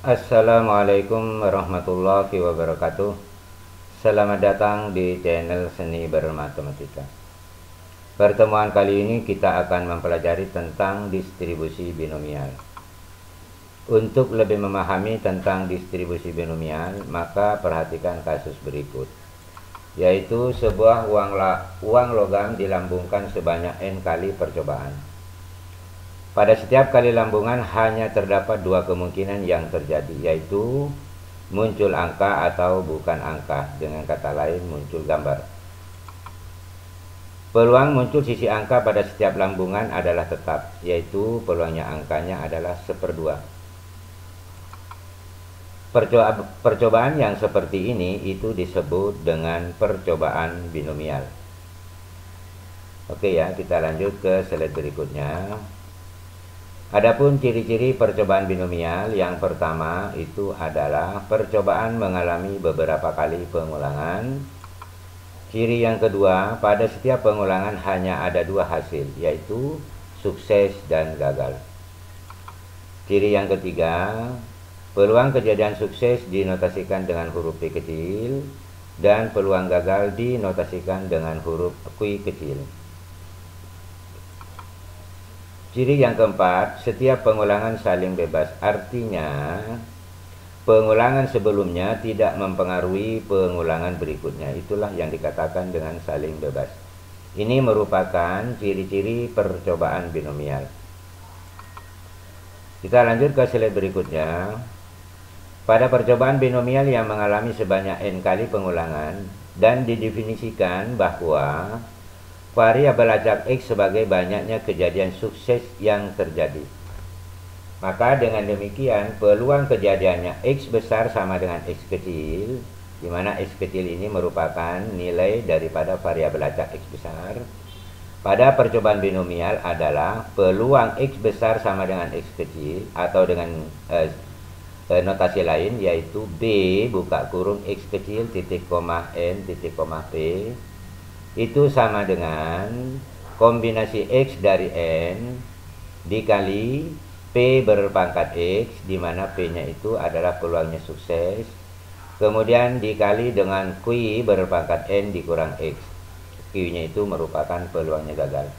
Assalamualaikum warahmatullahi wabarakatuh. Selamat datang di channel Seni Bermatematika. Pertemuan kali ini kita akan mempelajari tentang distribusi binomial. Untuk lebih memahami tentang distribusi binomial, maka perhatikan kasus berikut, yaitu sebuah uang logam dilambungkan sebanyak N kali percobaan. Pada setiap kali lambungan hanya terdapat dua kemungkinan yang terjadi, yaitu muncul angka atau bukan angka. Dengan kata lain, muncul gambar. Peluang muncul sisi angka pada setiap lambungan adalah tetap, yaitu peluangnya angkanya adalah 1/2. Percobaan yang seperti ini itu disebut dengan percobaan binomial. Oke ya, kita lanjut ke slide berikutnya. Adapun ciri-ciri percobaan binomial, yang pertama itu adalah percobaan mengalami beberapa kali pengulangan. Ciri yang kedua, pada setiap pengulangan hanya ada dua hasil, yaitu sukses dan gagal. Ciri yang ketiga, peluang kejadian sukses dinotasikan dengan huruf P kecil dan peluang gagal dinotasikan dengan huruf Q kecil. Ciri yang keempat, setiap pengulangan saling bebas, artinya pengulangan sebelumnya tidak mempengaruhi pengulangan berikutnya. Itulah yang dikatakan dengan saling bebas. Ini merupakan ciri-ciri percobaan binomial. Kita lanjut ke slide berikutnya. Pada percobaan binomial yang mengalami sebanyak N kali pengulangan dan didefinisikan bahwa variabel acak X sebagai banyaknya kejadian sukses yang terjadi. Maka dengan demikian peluang kejadiannya X besar sama dengan X kecil, di mana X kecil ini merupakan nilai daripada variabel acak X besar. Pada percobaan binomial adalah peluang X besar sama dengan X kecil, atau dengan notasi lain yaitu B buka kurung X kecil titik koma N titik koma P itu sama dengan kombinasi X dari N dikali P berpangkat X, di mana P-nya itu adalah peluangnya sukses, kemudian dikali dengan Q berpangkat N dikurang X. Q-nya itu merupakan peluangnya gagal.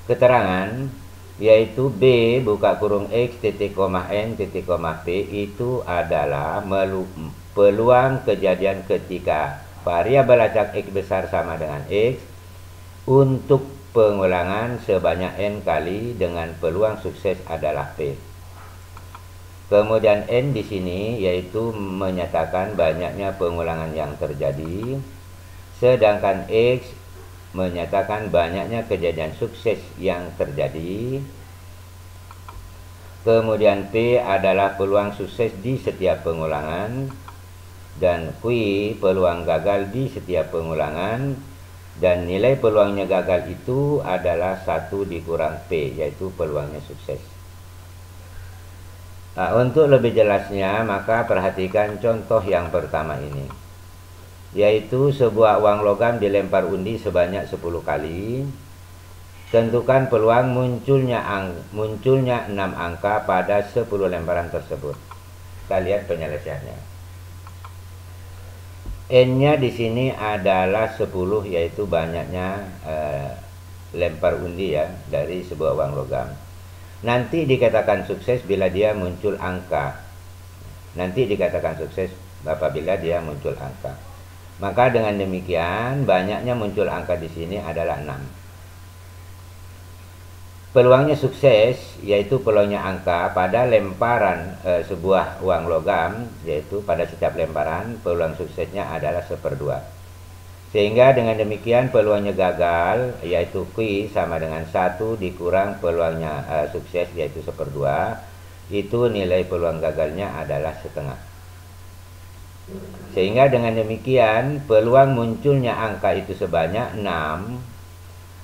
Keterangan yaitu B buka kurung X titik koma N titik koma P itu adalah peluang kejadian ketika variabel acak X besar sama dengan X untuk pengulangan sebanyak N kali dengan peluang sukses adalah P. Kemudian N di sini yaitu menyatakan banyaknya pengulangan yang terjadi, sedangkan X menyatakan banyaknya kejadian sukses yang terjadi. Kemudian P adalah peluang sukses di setiap pengulangan, dan Q peluang gagal di setiap pengulangan, dan nilai peluangnya gagal itu adalah 1 dikurang P, yaitu peluangnya sukses. Nah, untuk lebih jelasnya maka perhatikan contoh yang pertama ini, yaitu sebuah uang logam dilempar undi sebanyak 10 kali. Tentukan peluang munculnya 6 angka pada 10 lemparan tersebut. Kita lihat penyelesaiannya. N-nya di sini adalah 10, yaitu banyaknya lempar undi ya dari sebuah uang logam. Nanti dikatakan sukses bila dia muncul angka. Nanti dikatakan sukses apabila dia muncul angka. Maka dengan demikian banyaknya muncul angka di sini adalah 6. Peluangnya sukses yaitu peluangnya angka pada lemparan sebuah uang logam, yaitu pada setiap lemparan peluang suksesnya adalah 1/2. Sehingga dengan demikian peluangnya gagal yaitu Q sama dengan 1 dikurang peluangnya sukses yaitu 1/2. Itu nilai peluang gagalnya adalah 1/2. Sehingga dengan demikian peluang munculnya angka itu sebanyak 6.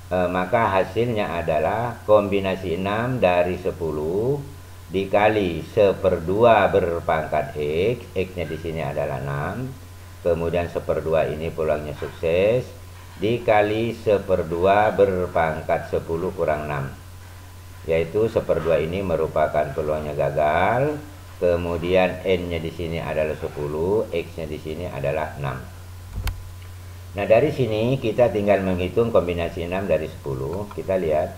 Maka hasilnya adalah kombinasi 6 dari 10 dikali 1/2 berpangkat X. X-nya di sini adalah 6. Kemudian 1/2 ini peluangnya sukses dikali 1/2 berpangkat 10 kurang 6. yaitu 1/2 ini merupakan peluangnya gagal, kemudian N-nya di sini adalah 10, X-nya di sini adalah 6. Nah, dari sini kita tinggal menghitung kombinasi 6 dari 10. Kita lihat,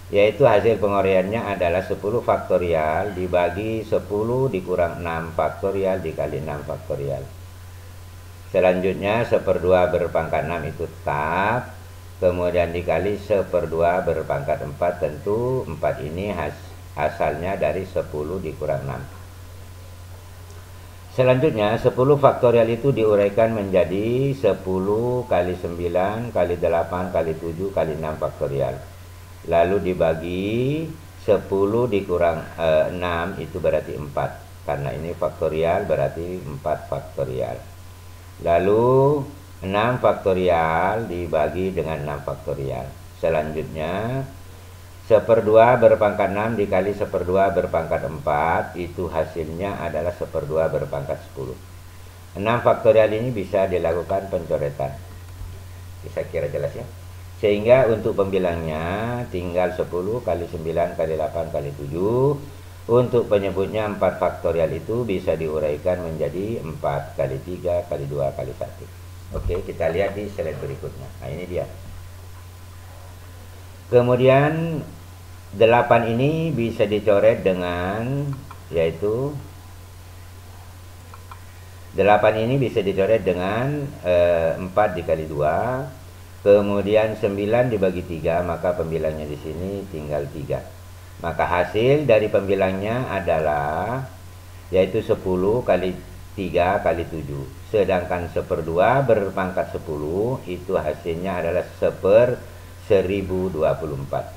yaitu hasil penguraiannya adalah 10 faktorial dibagi 10 dikurang 6 faktorial dikali 6 faktorial. Selanjutnya 1/2 berpangkat 6 itu tetap, kemudian dikali 1/2 berpangkat 4, tentu 4 ini asalnya dari 10 dikurang 6. Selanjutnya 10 faktorial itu diuraikan menjadi 10 kali 9 kali 8 kali 7 kali 6 faktorial. Lalu dibagi 10 dikurang 6 itu berarti 4. Karena ini faktorial berarti 4 faktorial. Lalu 6 faktorial dibagi dengan 6 faktorial. Selanjutnya 1/2 berpangkat 6 dikali 1/2 berpangkat 4, itu hasilnya adalah 1/2 berpangkat 10. 6 faktorial ini bisa dilakukan pencoretan. Saya kira jelas ya. Sehingga untuk pembilangnya tinggal 10 kali 9 kali 8 kali 7. Untuk penyebutnya 4 faktorial itu bisa diuraikan menjadi 4 kali 3 kali 2 kali 1. Oke, kita lihat di slide berikutnya. Nah, ini dia. Kemudian 8 ini bisa dicoret dengan, yaitu 8 ini bisa dicoret dengan 4 dikali 2. Kemudian 9 dibagi 3, maka pembilangnya di sini tinggal 3. Maka hasil dari pembilangnya adalah yaitu 10 kali 3 kali 7. Sedangkan 1/2 berpangkat 10 itu hasilnya adalah 1024.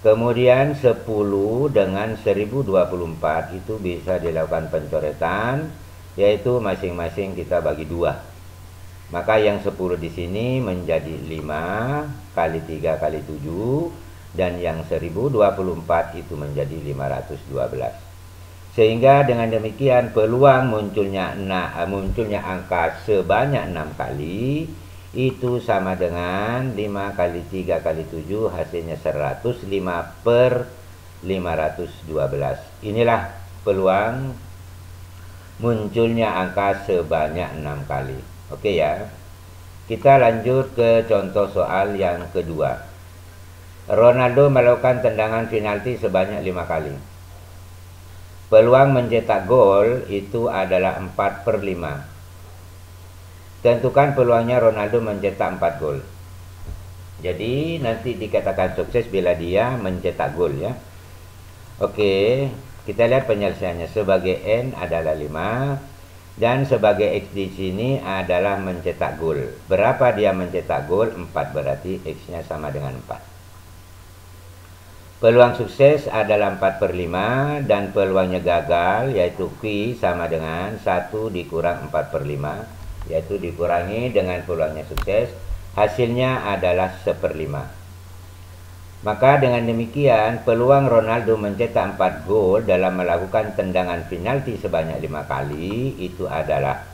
Kemudian 10 dengan 1024 itu bisa dilakukan pencoretan, yaitu masing-masing kita bagi 2. Maka yang 10 di sini menjadi 5 kali 3 kali 7, dan yang 1024 itu menjadi 512. Sehingga dengan demikian peluang munculnya angka sebanyak 6 kali itu sama dengan 5 kali 3 kali 7, hasilnya 105/512. Inilah peluang munculnya angka sebanyak 6 kali. Oke ya. Kita lanjut ke contoh soal yang kedua. Ronaldo melakukan tendangan penalti sebanyak 5 kali. Peluang mencetak gol itu adalah 4/5. Tentukan peluangnya Ronaldo mencetak 4 gol. Jadi nanti dikatakan sukses bila dia mencetak gol ya. Oke, kita lihat penyelesaiannya. Sebagai N adalah 5 dan sebagai X di sini adalah mencetak gol. Berapa dia mencetak gol? 4, berarti X-nya sama dengan 4. Peluang sukses adalah 4/5 dan peluangnya gagal yaitu Q sama dengan 1 dikurang 4/5, yaitu dikurangi dengan peluangnya sukses, hasilnya adalah 1/5. Maka dengan demikian peluang Ronaldo mencetak 4 gol dalam melakukan tendangan penalti sebanyak 5 kali itu adalah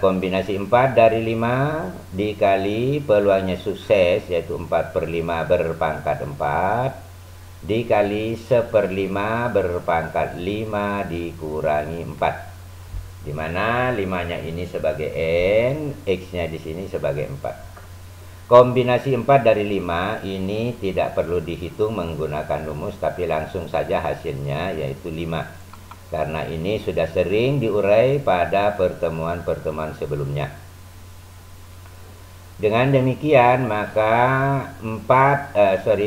kombinasi 4 dari 5 dikali peluangnya sukses yaitu 4/5 berpangkat 4 dikali 1/5 berpangkat 5 dikurangi 4, dimana 5-nya ini sebagai N, X-nya di sini sebagai 4. Kombinasi 4 dari 5 ini tidak perlu dihitung menggunakan rumus, tapi langsung saja hasilnya yaitu 5. Karena ini sudah sering diurai pada pertemuan-pertemuan sebelumnya. Dengan demikian maka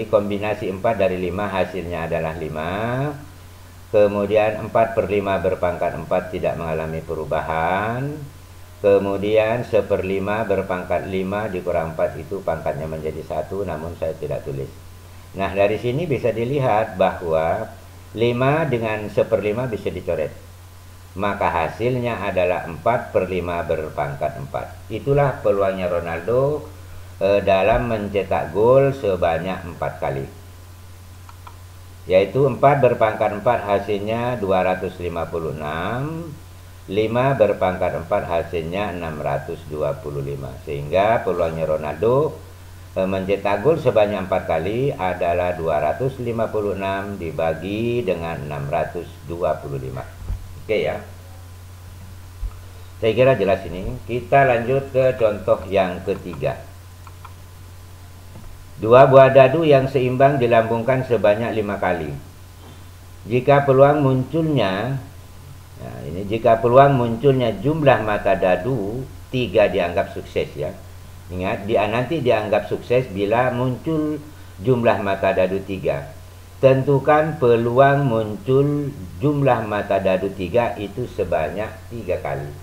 kombinasi 4 dari 5 hasilnya adalah 5. Kemudian 4/5 berpangkat 4 tidak mengalami perubahan. Kemudian 1/5 berpangkat 5 dikurang 4 itu pangkatnya menjadi 1, namun saya tidak tulis. Nah, dari sini bisa dilihat bahwa 5 dengan 1/5 bisa dicoret. Maka hasilnya adalah 4/5 berpangkat 4. Itulah peluangnya Ronaldo dalam mencetak gol sebanyak 4 kali. Yaitu 4 berpangkat 4 hasilnya 256. 5 berpangkat 4 hasilnya 625. Sehingga peluangnya Ronaldo mencetak gol sebanyak 4 kali adalah 256 dibagi dengan 625. Oke ya. Saya kira jelas ini. Kita lanjut ke contoh yang ketiga. Dua buah dadu yang seimbang dilambungkan sebanyak 5 kali. Jika peluang munculnya jika peluang munculnya jumlah mata dadu 3 dianggap sukses ya. Ingat, nanti dianggap sukses bila muncul jumlah mata dadu 3. Tentukan peluang muncul jumlah mata dadu 3 itu sebanyak 3 kali.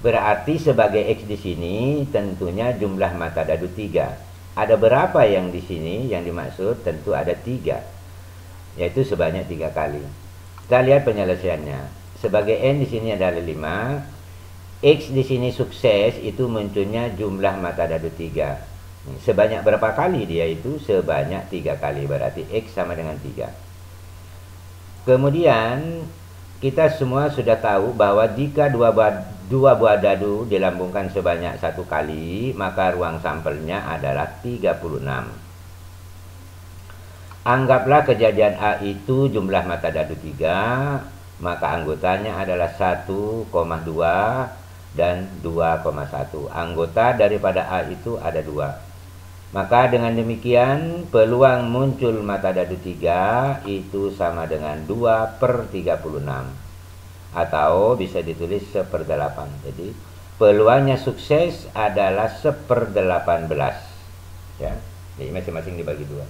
Berarti sebagai X di sini tentunya jumlah mata dadu 3. Ada berapa yang di sini yang dimaksud? Tentu ada 3. Yaitu sebanyak 3 kali. Kita lihat penyelesaiannya. Sebagai N di sini adalah 5. X di sini sukses itu munculnya jumlah mata dadu 3. Sebanyak berapa kali dia itu? Sebanyak 3 kali. Berarti X sama dengan 3. Kemudian kita semua sudah tahu bahwa jika dua buah dadu dilambungkan sebanyak 1 kali, maka ruang sampelnya adalah 36. Anggaplah kejadian A itu jumlah mata dadu 3, maka anggotanya adalah 1,2 dan 2,1. Anggota daripada A itu ada 2. Maka dengan demikian peluang muncul mata dadu 3 itu sama dengan 2/36. Atau bisa ditulis 1/8. Jadi peluangnya sukses adalah 1/18. Ya. Jadi masing-masing dibagi 2.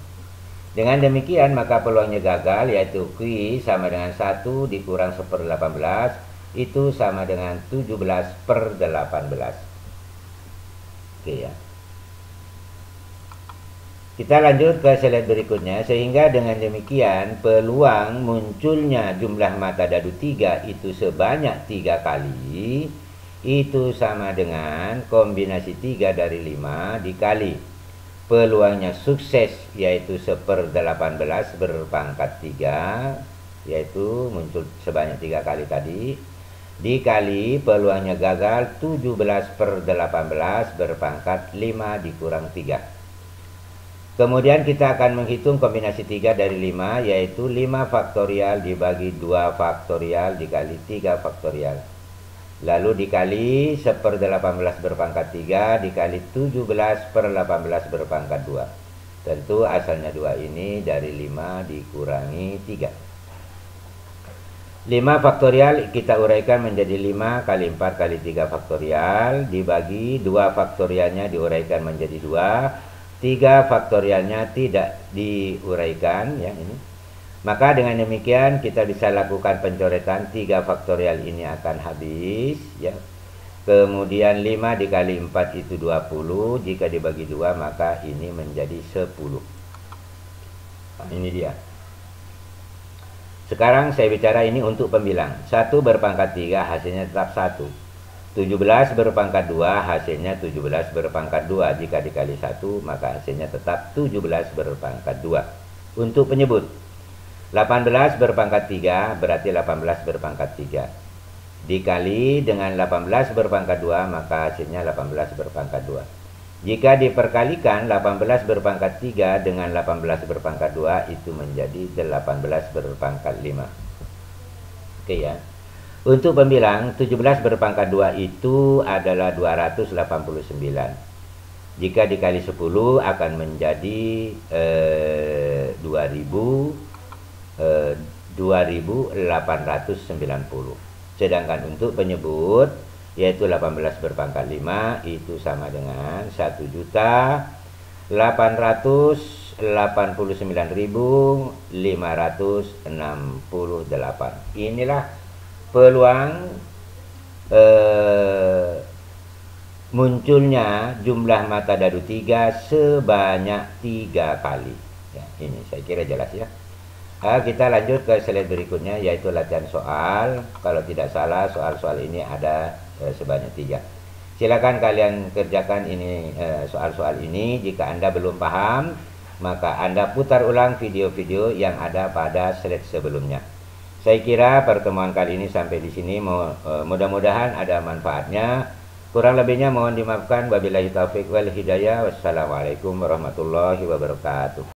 Dengan demikian maka peluangnya gagal, yaitu Q sama dengan 1 dikurang 1/18 itu sama dengan 17/18. Oke ya. Kita lanjut ke slide berikutnya. Sehingga dengan demikian peluang munculnya jumlah mata dadu 3 itu sebanyak 3 kali itu sama dengan kombinasi 3 dari 5 dikali peluangnya sukses, yaitu 1/18 berpangkat 3, yaitu muncul sebanyak 3 kali tadi, dikali peluangnya gagal 17/18 berpangkat 5 dikurang 3. Kemudian kita akan menghitung kombinasi 3 dari 5, yaitu 5 faktorial dibagi 2 faktorial dikali 3 faktorial. Lalu dikali 1/18 berpangkat 3 dikali 17/18 berpangkat 2. Tentu asalnya 2 ini dari 5 dikurangi 3. 5 faktorial kita uraikan menjadi 5 kali 4 kali 3 faktorial dibagi 2 faktorialnya diuraikan menjadi 2. 3 faktorialnya tidak diuraikan ya ini. Maka dengan demikian kita bisa lakukan pencoretan 3 faktorial ini akan habis ya. Kemudian 5 dikali 4 itu 20, jika dibagi 2 maka ini menjadi 10. Nah, ini dia. Sekarang saya bicara ini untuk pembilang. 1 berpangkat 3 hasilnya tetap 1. 17 berpangkat 2 hasilnya 17 berpangkat 2. Jika dikali 1 maka hasilnya tetap 17 berpangkat 2. Untuk penyebut 18 berpangkat 3 berarti 18 berpangkat 3. Dikali dengan 18 berpangkat 2 maka hasilnya 18 berpangkat 2. Jika diperkalikan 18 berpangkat 3 dengan 18 berpangkat 2 itu menjadi 18 berpangkat 5. Oke ya. Untuk pembilang 17 berpangkat 2 itu adalah 289. Jika dikali 10 akan menjadi 2890. Sedangkan untuk penyebut yaitu 18 berpangkat 5 itu sama dengan 1.889.568. Inilah peluang munculnya jumlah mata dadu 3 sebanyak 3 kali ya, ini saya kira jelas ya. Kita lanjut ke slide berikutnya yaitu latihan soal. Kalau tidak salah soal-soal ini ada sebanyak 3. Silakan kalian kerjakan ini soal-soal ini. Jika Anda belum paham maka Anda putar ulang video-video yang ada pada slide sebelumnya. Saya kira pertemuan kali ini sampai di sini. Mudah-mudahan ada manfaatnya. Kurang lebihnya mohon dimaafkan. Wabillahi taufiq wal hidayah. Wassalamualaikum warahmatullahi wabarakatuh.